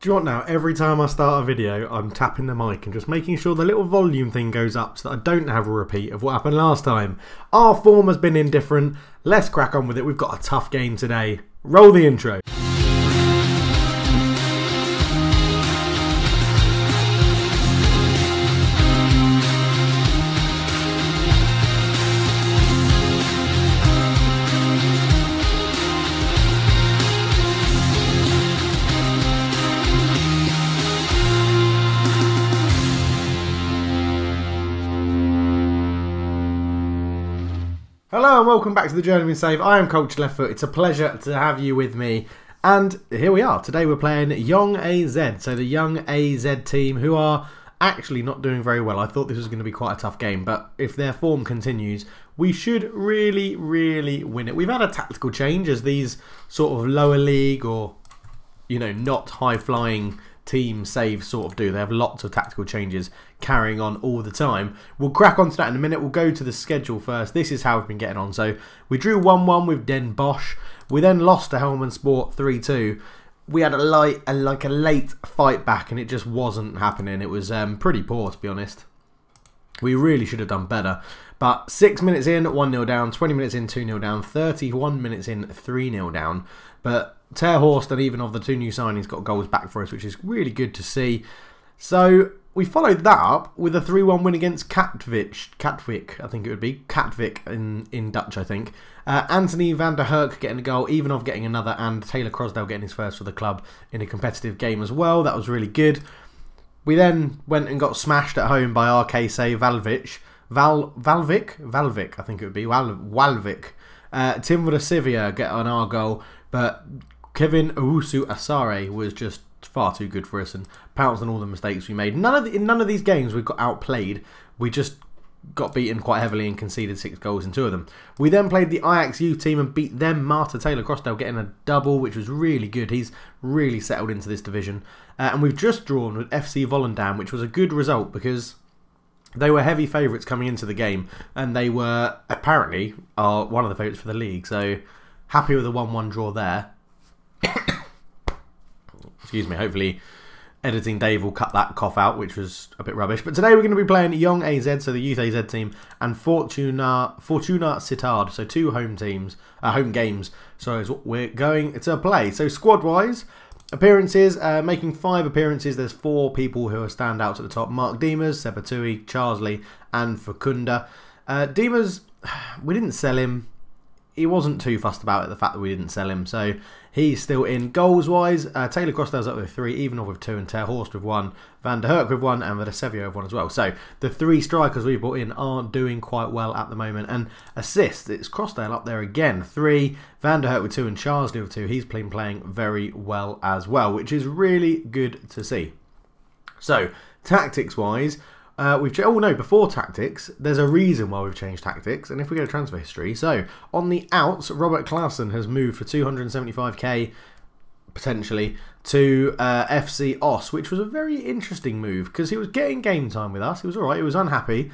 Do you know what now? Every time I start a video, I'm tapping the mic and just making sure the little volume thing goes up so that I don't have a repeat of what happened last time. Our form has been indifferent. Let's crack on with it. We've got a tough game today. Roll the intro. Hello and welcome back to the Journeyman Save. I am Coach Leftfoot. It's a pleasure to have you with me. And here we are. Today we're playing Young AZ. So the Young AZ team who are actually not doing very well. I thought this was going to be quite a tough game. But if their form continues, we should really win it. We've had a tactical change as these sort of lower league or, you know, not high-flying team saves sort of do. They have lots of tactical changes carrying on all the time. We'll crack on to that in a minute. We'll go to the schedule first. This is how we've been getting on. So we drew 1-1 with Den Bosch. We then lost to Helmand Sport 3-2. We had a late fight back and it just wasn't happening. It was pretty poor, to be honest. We really should have done better. But 6 minutes in, 1-0 down. 20 minutes in, 2-0 down. 31 minutes in, 3-0 down. But Terhorst and even of the two new signings got goals back for us, which is really good to see. So we followed that up with a 3-1 win against Katwijk, I think it would be. Katwijk in Dutch, I think. Anthony van der Herk getting a goal, Ivanov getting another, and Taylor Crosdale getting his first for the club in a competitive game as well. That was really good. We then went and got smashed at home by RKC Valvik, I think it would be, Walvik. Timur Sivia get on our goal, but Kevin Owusu Asare was just far too good for us and pounced on all the mistakes we made. In none of these games we got outplayed. We just got beaten quite heavily and conceded 6 goals in 2 of them. We then played the Ajax youth team and beat them. Marta Taylor Crosdale getting a double, which was really good. He's really settled into this division. And we've just drawn with FC Volendam, which was a good result because they were heavy favourites coming into the game, and they were apparently one of the favourites for the league. So happy with a 1-1 draw there. Excuse me. Hopefully, editing Dave will cut that cough out, which was a bit rubbish. But today we're going to be playing Young AZ, so the youth AZ team, and Fortuna Sittard, so 2 home games. So is what we're going to play. So squad-wise, appearances, making 5 appearances. There's 4 people who are standouts at the top: Mark Diemers, Sebetui, Charsley, and Fakunda. Diemers, we didn't sell him. He wasn't too fussed about it, the fact that we didn't sell him, so he's still in. Goals-wise, Taylor Crosdale's up with 3, Ivanov with 2, and Terhorst with 1, Van der Herk with 1, and Vedasevio with 1 as well. So the 3 strikers we brought in aren't doing quite well at the moment. And assists, it's Crosdale up there again, 3, Van der Herk with 2, and Charsley with 2. He's been playing very well as well, which is really good to see. So, tactics-wise, before tactics, there's a reason why we've changed tactics, and if we go to transfer history, so on the outs, Robert Klaassen has moved for 275k potentially to FC Os, which was a very interesting move because he was getting game time with us. He was alright, he was unhappy.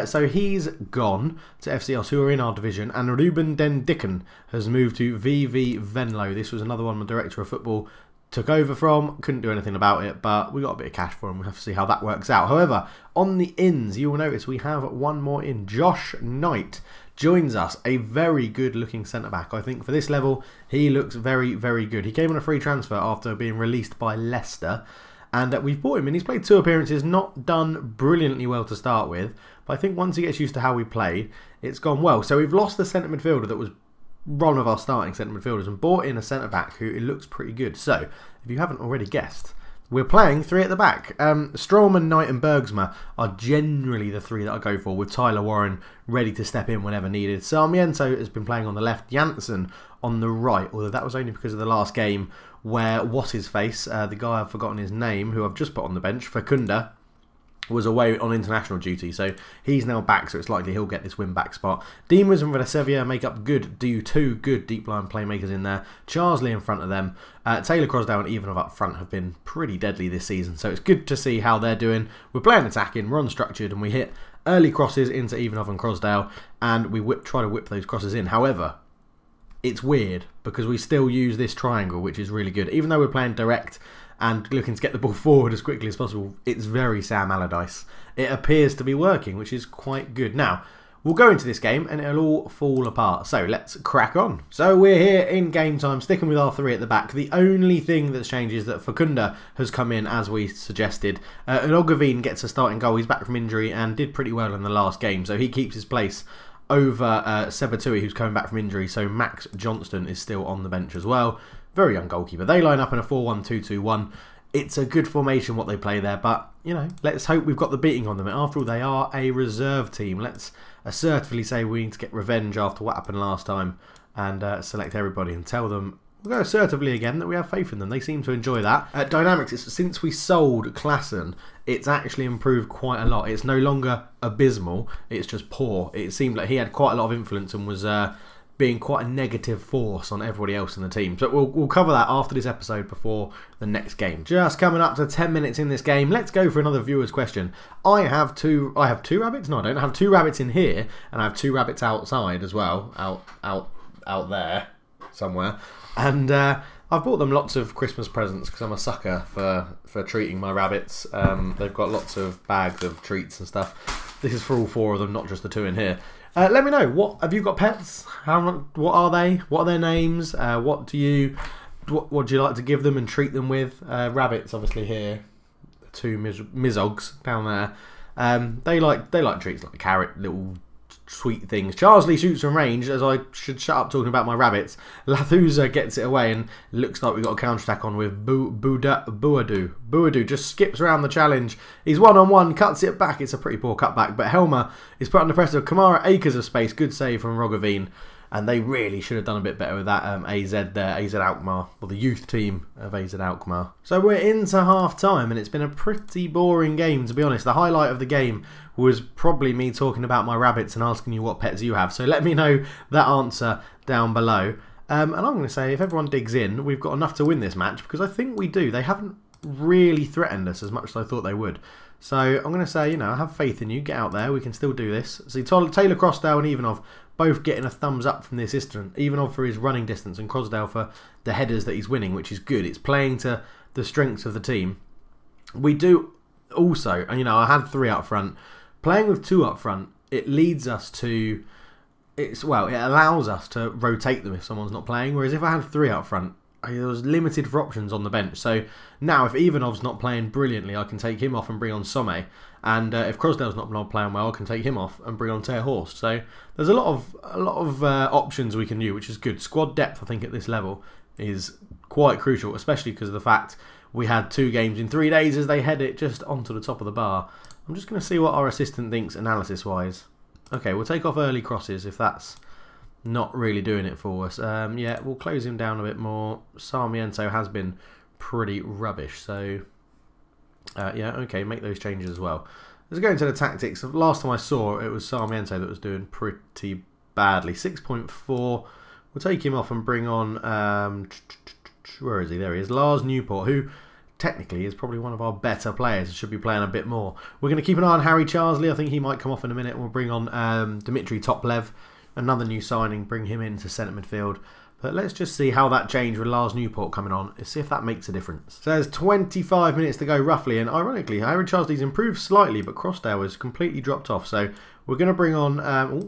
So he's gone to FC Os, who are in our division, and Ruben Den Dicken has moved to VV Venlo. This was another one the director of football took over from. Couldn't do anything about it, but we got a bit of cash for him. We'll have to see how that works out. However, on the ins, you will notice we have one more in. Josh Knight joins us, a very good looking centre-back. I think for this level, he looks very good. He came on a free transfer after being released by Leicester, and we've bought him, and he's played 2 appearances, not done brilliantly well to start with, but I think once he gets used to how we play, it's gone well. So we've lost the centre midfielder that was one of our starting centre midfielders and brought in a centre-back who looks pretty good. So, if you haven't already guessed, we're playing 3 at the back. Strollman, Knight and Bergsma are generally the 3 that I go for, with Tyler Warren ready to step in whenever needed. Sarmiento has been playing on the left, Janssen on the right, although that was only because of the last game where what's-his-face, the guy I've forgotten his name, who I've just put on the bench, Fakunda, was away on international duty, so he's now back, so it's likely he'll get this win-back spot. Diemers and Vedasevia make up 2 good deep-line playmakers in there. Charsley in front of them. Taylor Crosdale and Ivanov up front have been pretty deadly this season, so it's good to see how they're doing. We're playing attacking, we're unstructured, and we hit early crosses into Ivanov and Crosdale, and we try to whip those crosses in. However, it's weird because we still use this triangle, which is really good. Even though we're playing direct and looking to get the ball forward as quickly as possible. It's very Sam Allardyce. It appears to be working, which is quite good. Now, we'll go into this game and it'll all fall apart. So let's crack on. So we're here in game time, sticking with our three at the back. The only thing that's changed is that Fakunda has come in as we suggested. Unogavin gets a starting goal. He's back from injury and did pretty well in the last game. So he keeps his place over Sebatui, who's coming back from injury. So Max Johnston is still on the bench as well. Very young goalkeeper. They line up in a 4-1-2-2-1. It's a good formation what they play there, but, you know, let's hope we've got the beating on them. After all, they are a reserve team. Let's assertively say we need to get revenge after what happened last time and select everybody and tell them, we'll go assertively again, that we have faith in them. They seem to enjoy that. Dynamics, since we sold Klassen, it's actually improved quite a lot. It's no longer abysmal, it's just poor. It seemed like he had quite a lot of influence and was being quite a negative force on everybody else in the team. So we'll cover that after this episode before the next game. Just coming up to 10 minutes in this game, let's go for another viewer's question. I have two rabbits? No, I don't. I have 2 rabbits in here, and I have 2 rabbits outside as well, out there somewhere. And I've bought them lots of Christmas presents because I'm a sucker for treating my rabbits. They've got lots of bags of treats and stuff. This is for all 4 of them, not just the 2 in here. Let me know, what have you got pets? What are they? What are their names? What do you like to give them and treat them with? Rabbits, obviously here, 2 Mizogs down there. They like treats like carrot, little sweet things. Charsley shoots from range, as I should shut up talking about my rabbits. Lathusa gets it away and looks like we've got a counter-attack on with Buadu. Buadu just skips around the challenge. He's one-on-one, cuts it back. It's a pretty poor cutback, but Helmer is put under pressure. Kamara, acres of space. Good save from Rogavin. And they really should have done a bit better with that AZ there, AZ Alkmaar, or the youth team of AZ Alkmaar. So we're into half-time, and it's been a pretty boring game, to be honest. The highlight of the game was probably me talking about my rabbits and asking you what pets you have. So let me know that answer down below. And I'm going to say, if everyone digs in, we've got enough to win this match, because I think we do. They haven't really threatened us as much as I thought they would. So I'm going to say, you know, I have faith in you. Get out there. We can still do this. See, Taylor Crossdale and Ivanov both getting a thumbs up from the assistant. Ivanov for his running distance and Crossdale for the headers that he's winning, which is good. It's playing to the strengths of the team. We do also, and you know, I had 3 up front. Playing with 2 up front, it leads us to, it allows us to rotate them if someone's not playing. Whereas if I had 3 up front, there was limited for options on the bench. So now if Ivanov's not playing brilliantly, I can take him off and bring on Some. And if Crossdale's not playing well, I can take him off and bring on Ter Horst. So there's a lot of options we can use, which is good. Squad depth, I think, at this level is quite crucial, especially because of the fact we had 2 games in 3 days as they head it just onto the top of the bar. I'm just going to see what our assistant thinks analysis-wise. Okay, we'll take off early crosses if that's not really doing it for us. Yeah, we'll close him down a bit more. Sarmiento has been pretty rubbish, so yeah, okay, make those changes as well. Let's go into the tactics. Last time I saw it was Sarmiento that was doing pretty badly. 6.4. We'll take him off and bring on, where is he? There he is. Lars Newport, who technically is probably one of our better players. Should be playing a bit more. We're going to keep an eye on Harry Charsley. I think he might come off in a minute. We'll bring on Dimitri Toplev. Another new signing, bring him into centre midfield. But let's just see how that changed with Lars Newport coming on. Let's see if that makes a difference. So there's 25 minutes to go roughly, and ironically, Harry Charsley's improved slightly, but Crossdale has completely dropped off. So we're going to bring on,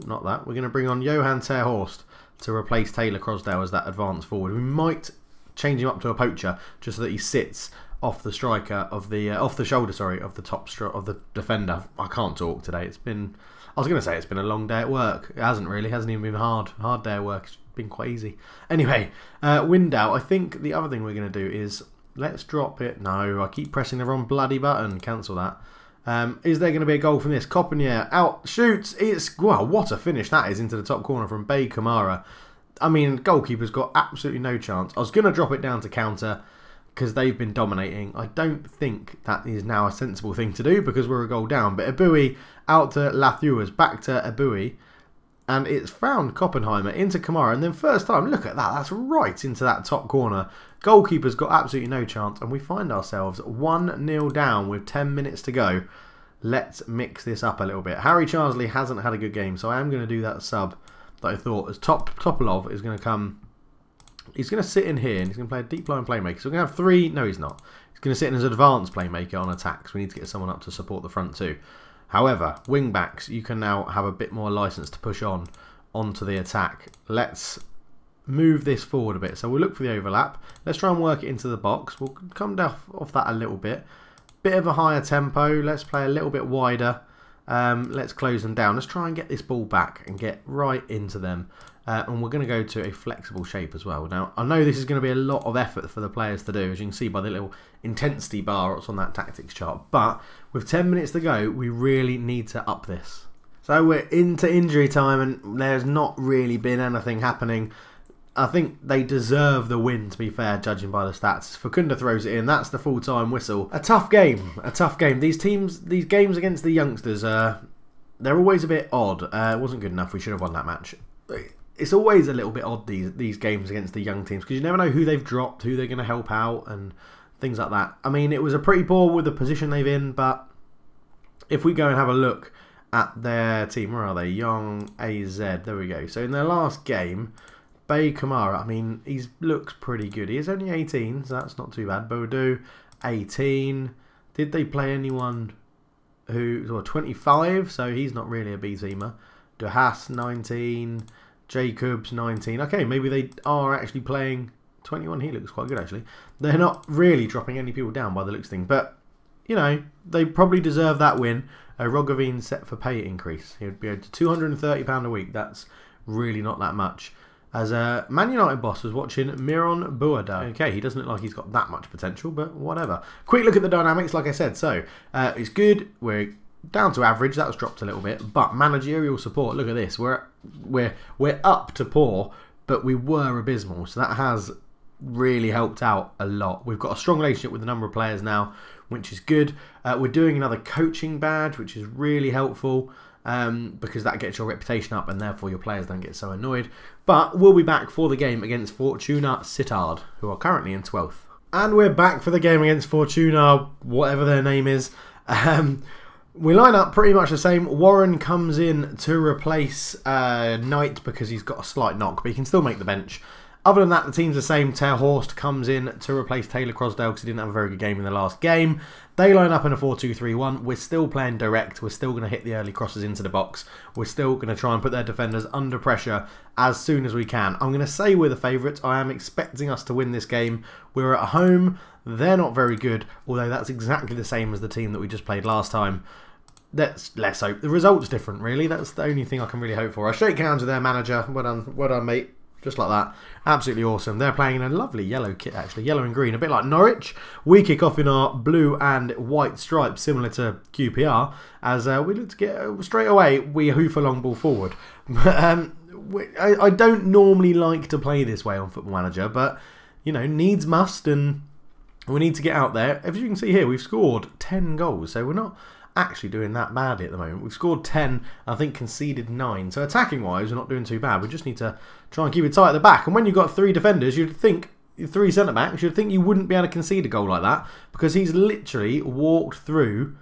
not that, we're going to bring on Johan Ter Horst to replace Taylor Crossdale as that advanced forward. We might change him up to a poacher just so that he sits off the striker of the off the shoulder, sorry, of the top of the defender. I can't talk today. It's been, I was going to say it's been a long day at work. It hasn't really. It hasn't even been hard day at work. It's been quite easy. Anyway, wind out. I think the other thing we're going to do is let's drop it. No, I keep pressing the wrong bloody button. Cancel that. Is there going to be a goal from this? Copinier out, shoots. It's, well, what a finish that is into the top corner from Bay Kamara. I mean, goalkeeper's got absolutely no chance. I was going to drop it down to counter because they've been dominating. I don't think that is now a sensible thing to do because we're a goal down. But Eboué out to Lathuas, back to Eboué. And it's found Koppenheimer into Kamara. And then first time, look at that. That's right into that top corner. Goalkeeper's got absolutely no chance. And we find ourselves 1-0 down with 10 minutes to go. Let's mix this up a little bit. Harry Charsley hasn't had a good game. So I am going to do that sub that I thought as Topolov is going to come He's going to sit in here and he's going to play a deep line playmaker. So we're going to have 3. No, he's not. He's going to sit in as an advanced playmaker on attack. So we need to get someone up to support the front too. However, wing backs, you can now have a bit more license to push onto the attack. Let's move this forward a bit. So we'll look for the overlap. Let's try and work it into the box. We'll come down off that a little bit. Bit of a higher tempo. Let's play a little bit wider. Let's close them down. Let's try and get this ball back and get right into them. And we're going to go to a flexible shape as well. Now, I know this is going to be a lot of effort for the players to do, as you can see by the little intensity bar that's on that tactics chart. But with 10 minutes to go, we really need to up this. So we're into injury time and there's not really been anything happening. I think they deserve the win, to be fair, judging by the stats. Fakunda throws it in. That's the full-time whistle. A tough game. A tough game. These games against the youngsters, they're always a bit odd. It wasn't good enough. We should have won that match. It's always a little bit odd, these games against the young teams, because you never know who they've dropped, who they're going to help out, and things like that. I mean, it was a pretty poor with the position they've in, but if we go and have a look at their team, where are they? Young AZ. There we go. So in their last game, Bay Kamara, I mean, he looks pretty good. He is only 18, so that's not too bad. Bodu, 18. Did they play anyone who's 25? So he's not really a B-teamer. Duhas, 19. Jacobs, 19. Okay, maybe they are actually playing 21. He looks quite good, actually. They're not really dropping any people down by the looks thing. But, you know, they probably deserve that win. Rogovin set for pay increase. He would be owed to £230 a week. That's really not that much. As a Man United boss was watching Miron Buada. Okay, he doesn't look like he's got that much potential, but whatever. Quick look at the dynamics, like I said. So, it's good. We're down to average. That was dropped a little bit. But managerial support, look at this. We're up to poor, but we were abysmal. So that has really helped out a lot. We've got a strong relationship with a number of players now, which is good. We're doing another coaching badge, which is really helpful. Because that gets your reputation up and therefore your players don't get so annoyed. But we'll be back for the game against Fortuna Sittard, who are currently in 12th. And we're back for the game against Fortuna, whatever their name is. We line up pretty much the same. Warren comes in to replace Knight because he's got a slight knock, but he can still make the bench. Other than that, the team's the same. Terhorst comes in to replace Taylor Crosdale because he didn't have a very good game in the last game. They line up in a 4-2-3-1. We're still playing direct. We're still going to hit the early crosses into the box. We're still going to try and put their defenders under pressure as soon as we can. I'm going to say we're the favourites. I am expecting us to win this game. We're at home. They're not very good, although that's exactly the same as the team that we just played last time. Let's hope. The result's different, really. That's the only thing I can really hope for. I shake hands with their manager. Well done, mate. Just like that. Absolutely awesome. They're playing in a lovely yellow kit, actually. Yellow and green. A bit like Norwich. We kick off in our blue and white stripes, similar to QPR. As we look to get straight away, we hoof a long ball forward. I don't normally like to play this way on Football Manager, but, you know, needs must, and we need to get out there. As you can see here, we've scored 10 goals, so we're not actually doing that badly at the moment. We've scored 10, I think conceded 9. So attacking wise, we're not doing too bad. We just need to try and keep it tight at the back. And when you've got 3 defenders, you'd think, 3 centre backs, you'd think you wouldn't be able to concede a goal like that, because he's literally walked through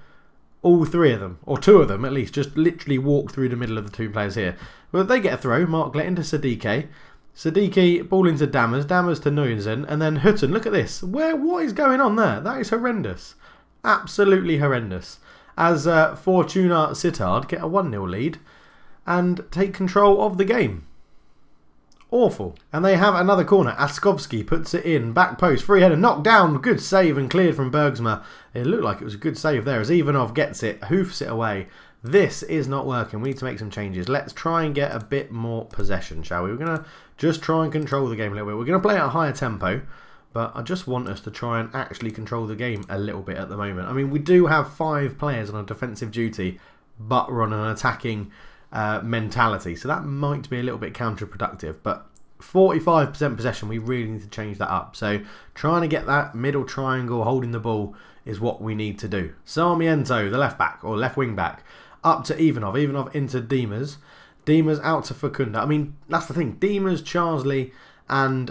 all 3 of them, or 2 of them at least, just literally walked through the middle of the 2 players here. Well, they get a throw. Mark let into Sadike. Sadiki, ball into Dammers. Dammers to Nguyen, and then Hutton. Look at this. What is going on there? That is horrendous. Absolutely horrendous. As Fortuna Sittard get a 1-0 lead and take control of the game. Awful. And they have another corner. Askovsky puts it in. Back post. Free header. Knocked down. Good save and cleared from Bergsma. It looked like it was a good save there as Ivanov gets it. Hoofs it away. This is not working. We need to make some changes. Let's try and get a bit more possession, shall we? We're going to just try and control the game a little bit. We're going to play at a higher tempo. But I just want us to try and actually control the game a little bit at the moment. I mean, we do have 5 players on a defensive duty, but we're on an attacking mentality. So that might be a little bit counterproductive. But 45% possession, we really need to change that up. So trying to get that middle triangle holding the ball is what we need to do. Sarmiento, the left back, or left wing back, up to Ivanov. Ivanov into Diemers. Diemers out to Fakunda. I mean, that's the thing. Diemers, Charsley, and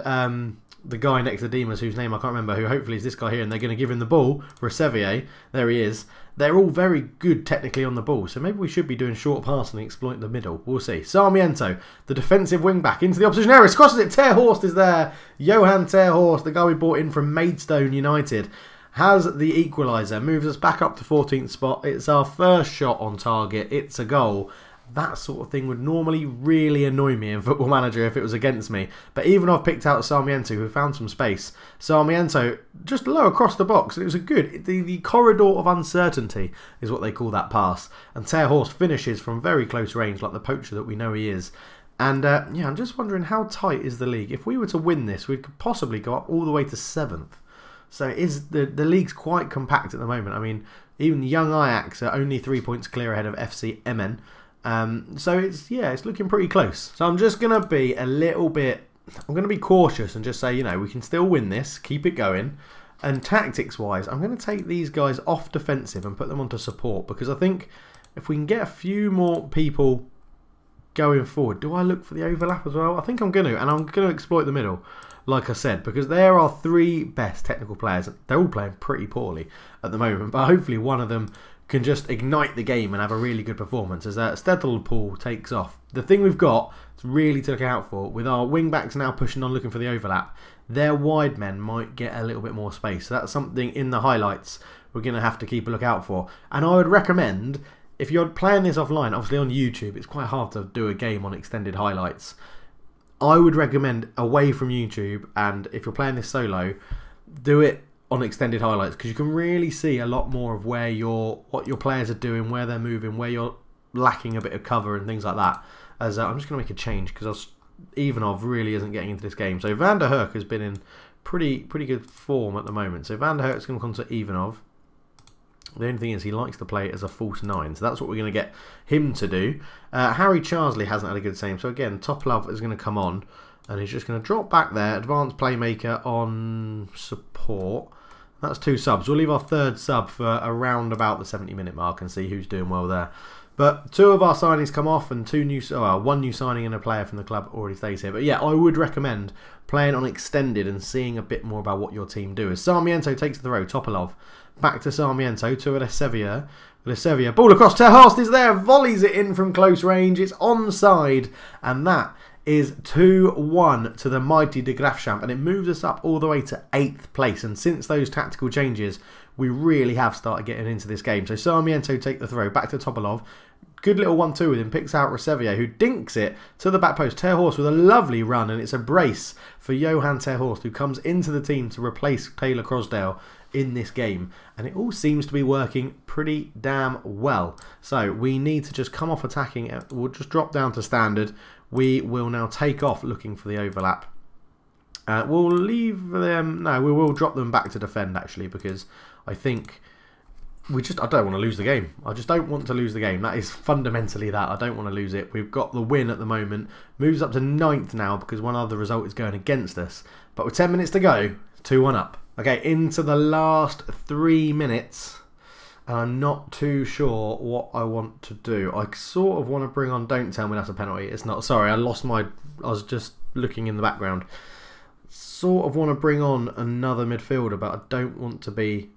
the guy next to Dimas, whose name I can't remember, who hopefully is this guy here, and they're going to give him the ball for Sevier. There he is. They're all very good technically on the ball, so maybe we should be doing short passing and exploit the middle. We'll see. Sarmiento, the defensive wing-back, into the opposition area, crosses it. Terhorst is there. Johan Terhorst, the guy we bought in from Maidstone United, has the equaliser, moves us back up to 14th spot. It's our first shot on target. It's a goal. That sort of thing would normally really annoy me in Football Manager if it was against me. But even I've picked out Sarmiento, who found some space. Sarmiento, just low across the box. It was a good... The corridor of uncertainty is what they call that pass. And Terhorst finishes from very close range, like the poacher that we know he is. And, yeah, I'm just wondering how tight is the league. If we were to win this, we could possibly go up all the way to 7th. So it is the league's quite compact at the moment. I mean, even young Ajax are only 3 points clear ahead of FM18. So it's looking pretty close. So I'm just going to be a little bit, I'm going to be cautious and just say, you know, we can still win this, keep it going. And tactics wise, I'm going to take these guys off defensive and put them onto support, because I think if we can get a few more people going forward, do I look for the overlap as well? I think I'm going to, and I'm going to exploit the middle, like I said, because there are 3 best technical players. They're all playing pretty poorly at the moment, but hopefully one of them can just ignite the game and have a really good performance as Stettelpool takes off. The thing we've got to really look out for, with our wing backs now pushing on looking for the overlap, their wide men might get a little bit more space. So that's something in the highlights we're going to have to keep a look out for. And I would recommend, if you're playing this offline, obviously on YouTube, it's quite hard to do a game on extended highlights. I would recommend away from YouTube, and if you're playing this solo, do it on extended highlights, because you can really see a lot more of where what your players are doing, where they're moving, where you're lacking a bit of cover and things like that. As I'm just going to make a change because Ivanov really isn't getting into this game. So Van der Herk has been in pretty good form at the moment. So Van der Herk's going to come to Ivanov. The only thing is he likes to play as a false 9, so that's what we're going to get him to do. Harry Charsley hasn't had a good game, so again, Topalov is going to come on, and he's just going to drop back there. Advanced playmaker on support. That's 2 subs. We'll leave our 3rd sub for around about the 70-minute mark and see who's doing well there. But 2 of our signings come off, and 1 new signing and a player from the club already stays here. But yeah, I would recommend playing on extended and seeing a bit more about what your team do. As Sarmiento takes the throw, Topalov back to Sarmiento to Lesevia. Lesevia, ball across, Terhorst is there, volleys it in from close range. It's onside, and that is 2-1 to the mighty de Graafschap, and it moves us up all the way to 8th place. And since those tactical changes, we really have started getting into this game. So Sarmiento take the throw back to Topalov. Good little 1-2 with him, picks out Resevier, who dinks it to the back post. Terhorst with a lovely run, and it's a brace for Johan Terhorst, who comes into the team to replace Taylor Crosdale in this game. And it all seems to be working pretty damn well. So we need to just come off attacking. We'll just drop down to standard. We will now take off looking for the overlap. We'll leave them... No, we will drop them back to defend, actually, because I think... I don't want to lose the game. I just don't want to lose the game. That is fundamentally that. I don't want to lose it. We've got the win at the moment. Moves up to 9th now because one other result is going against us. But with 10 minutes to go, 2-1 up. Okay, into the last 3 minutes. And I'm not too sure what I want to do. I sort of want to bring on... Don't tell me that's a penalty. It's not. Sorry, I lost my... I was just looking in the background. Sort of want to bring on another midfielder, but I don't want to be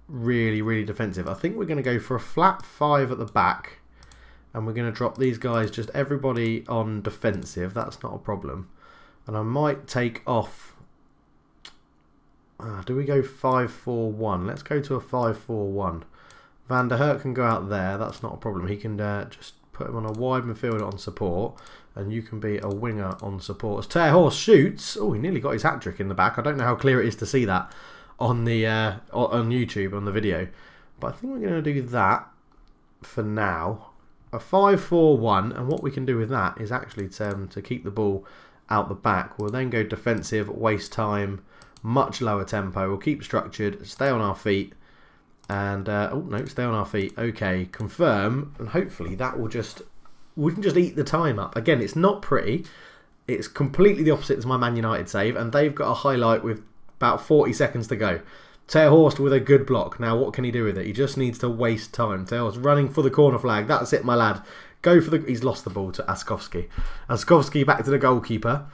really defensive. I think we're going to go for a flat 5 at the back. And we're going to drop these guys, just everybody on defensive. That's not a problem. And I might take off... do we go 5-4-1? Let's go to a 5-4-1. Van der Herk can go out there. That's not a problem. He can just put him on a wide midfielder on support. And you can be a winger on support. As Terhorst shoots. Oh, he nearly got his hat-trick in the back. I don't know how clear it is to see that on the on YouTube, on the video. But I think we're going to do that for now. A 5-4-1. And what we can do with that is actually to keep the ball out the back. We'll then go defensive, waste time, much lower tempo. We'll keep structured, stay on our feet, and oh no, stay on our feet. Okay, confirm, and hopefully that will just, we can just eat the time up. Again, it's not pretty. It's completely the opposite to my Man United save, and they've got a highlight with about 40 seconds to go. Terhorst with a good block. Now, what can he do with it? He just needs to waste time. Terhorst running for the corner flag. That's it, my lad. Go for the... He's lost the ball to Askovski. Askovski back to the goalkeeper.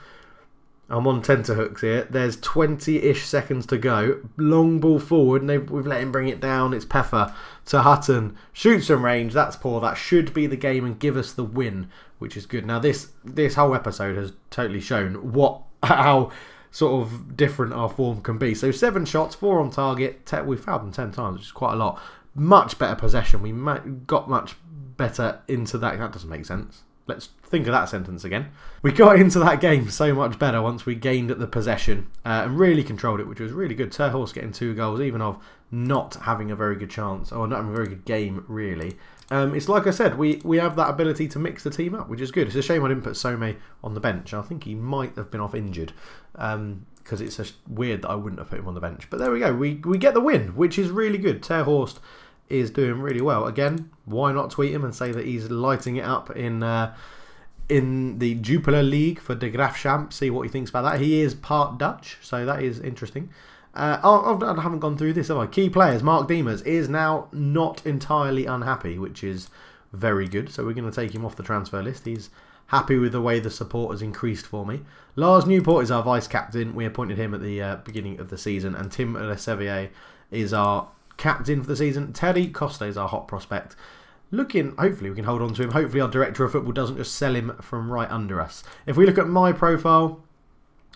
I'm on tenterhooks here. There's 20-ish seconds to go. Long ball forward, and we've let him bring it down. It's Peffer to Hutton. Shoots from range. That's poor. That should be the game and give us the win, which is good. Now, this whole episode has totally shown how sort of different our form can be. So 7 shots, 4 on target. We fouled them 10 times, which is quite a lot. Much better possession. We got much better into that. That doesn't make sense. Let's think of that sentence again. We got into that game so much better once we gained the possession and really controlled it, which was really good. Terhorst getting 2 goals, even of not having a very good chance, or not having a very good game, really. It's like I said, we have that ability to mix the team up, which is good. It's a shame I didn't put Some on the bench. I think he might have been off injured, because it's just weird that I wouldn't have put him on the bench. But there we go. We get the win, which is really good. Terhorst is doing really well. Again, why not tweet him and say that he's lighting it up in the Jupiler League for the Graafschap. See what he thinks about that. He is part Dutch, so that is interesting. I haven't gone through this, have I? Key players, Mark Diemers is now not entirely unhappy, which is very good. So we're going to take him off the transfer list. He's happy with the way the support has increased for me. Lars Newport is our vice-captain. We appointed him at the beginning of the season. And Tim Lesevier is our captain for the season. Terry Costa is our hot prospect. Hopefully we can hold on to him. Hopefully our director of football doesn't just sell him from right under us. If we look at my profile,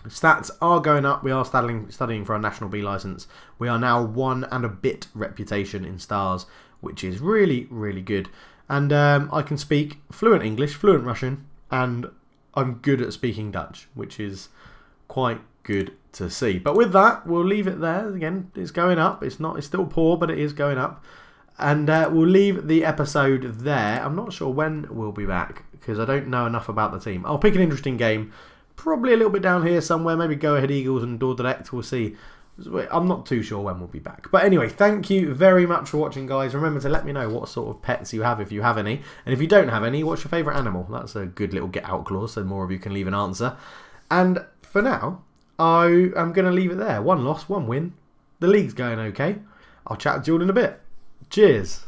stats are going up. We are studying for our National B licence. We are now 1 and a bit reputation in stars, which is really, really good. And I can speak fluent English, fluent Russian, and I'm good at speaking Dutch, which is quite good to see. But with that, we'll leave it there. Again, it's going up. It's still poor, but it is going up. And we'll leave the episode there. I'm not sure when we'll be back because I don't know enough about the team. I'll pick an interesting game. Probably a little bit down here somewhere. Maybe Go Ahead Eagles and Dordrecht. We'll see. I'm not too sure when we'll be back. But anyway, thank you very much for watching, guys. Remember to let me know what sort of pets you have, if you have any. And if you don't have any, what's your favourite animal? That's a good little get out clause, so more of you can leave an answer. And for now, I am going to leave it there. 1 loss, 1 win. The league's going okay. I'll chat to you all in a bit. Cheers.